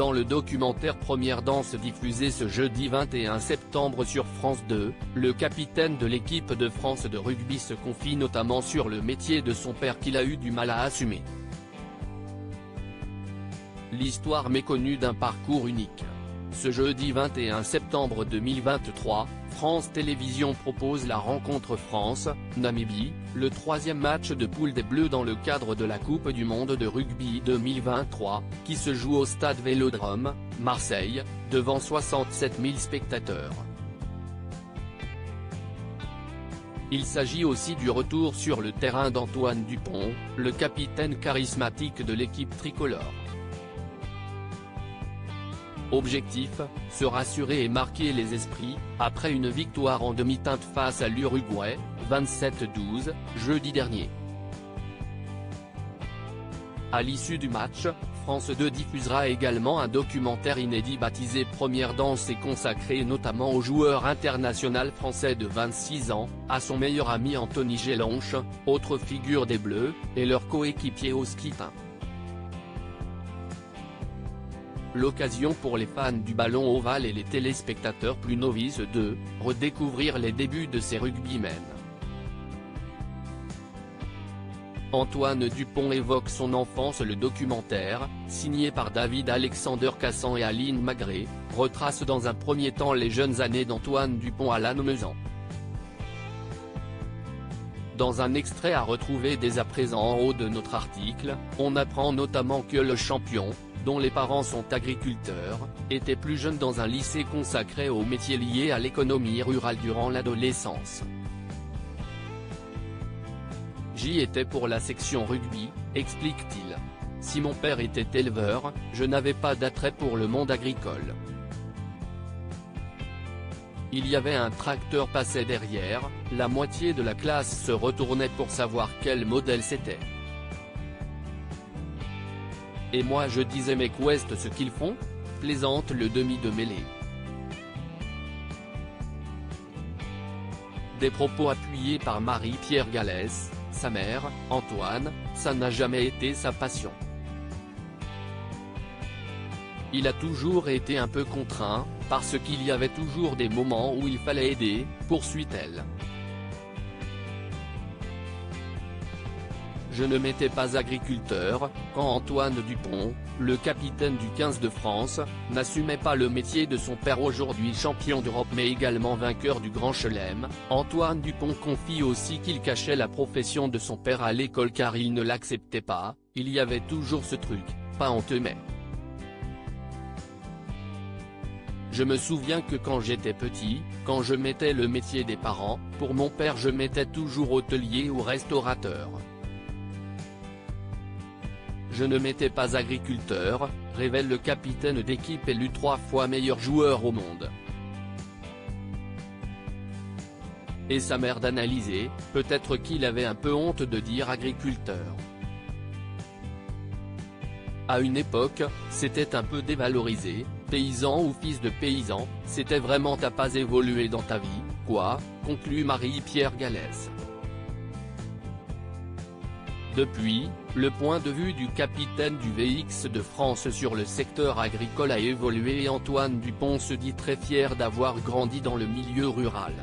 Dans le documentaire Première danse diffusé ce jeudi 21 septembre sur France 2, le capitaine de l'équipe de France de rugby se confie notamment sur le métier de son père qu'il a eu du mal à assumer. L'histoire méconnue d'un parcours unique. Ce jeudi 21 septembre 2023, France Télévisions propose la rencontre France-Namibie, le troisième match de poule des Bleus dans le cadre de la Coupe du Monde de rugby 2023, qui se joue au stade Vélodrome, Marseille, devant 67 000 spectateurs. Il s'agit aussi du retour sur le terrain d'Antoine Dupont, le capitaine charismatique de l'équipe tricolore. Objectif, se rassurer et marquer les esprits, après une victoire en demi-teinte face à l'Uruguay, 27-12, jeudi dernier. À l'issue du match, France 2 diffusera également un documentaire inédit baptisé Première danse et consacré notamment au joueur international français de 26 ans, à son meilleur ami Anthony Gélanche, autre figure des Bleus, et leur coéquipier au skitin. L'occasion pour les fans du ballon ovale et les téléspectateurs plus novices de redécouvrir les débuts de ces rugbymen. Antoine Dupont évoque son enfance. Le documentaire, signé par David Alexander Cassan et Aline Magré, retrace dans un premier temps les jeunes années d'Antoine Dupont à Lannemezan. Dans un extrait à retrouver dès à présent en haut de notre article, on apprend notamment que le champion, dont les parents sont agriculteurs, était plus jeune dans un lycée consacré aux métiers liés à l'économie rurale durant l'adolescence. J'y étais pour la section rugby, explique-t-il. Si mon père était éleveur, je n'avais pas d'attrait pour le monde agricole. Il y avait un tracteur passait derrière, la moitié de la classe se retournait pour savoir quel modèle c'était. Et moi je disais mais qu'ouest ce qu'ils font, plaisante le demi de mêlée. Des propos appuyés par Marie-Pierre Galès, sa mère, Antoine, ça n'a jamais été sa passion. Il a toujours été un peu contraint, parce qu'il y avait toujours des moments où il fallait aider, poursuit-elle. Je ne m'étais pas agriculteur, quand Antoine Dupont, le capitaine du 15 de France, n'assumait pas le métier de son père aujourd'hui champion d'Europe mais également vainqueur du Grand Chelem. Antoine Dupont confie aussi qu'il cachait la profession de son père à l'école car il ne l'acceptait pas, il y avait toujours ce truc, pas honteux mais. Je me souviens que quand j'étais petit, quand je mettais le métier des parents, pour mon père je mettais toujours hôtelier ou restaurateur. Je ne m'étais pas agriculteur, révèle le capitaine d'équipe élu 3 fois meilleur joueur au monde. Et sa mère d'analyser, peut-être qu'il avait un peu honte de dire agriculteur. À une époque, c'était un peu dévalorisé, paysan ou fils de paysan, c'était vraiment t'as pas évolué dans ta vie, quoi, conclut Marie-Pierre Galès. Depuis, le point de vue du capitaine du VX de France sur le secteur agricole a évolué et Antoine Dupont se dit très fier d'avoir grandi dans le milieu rural.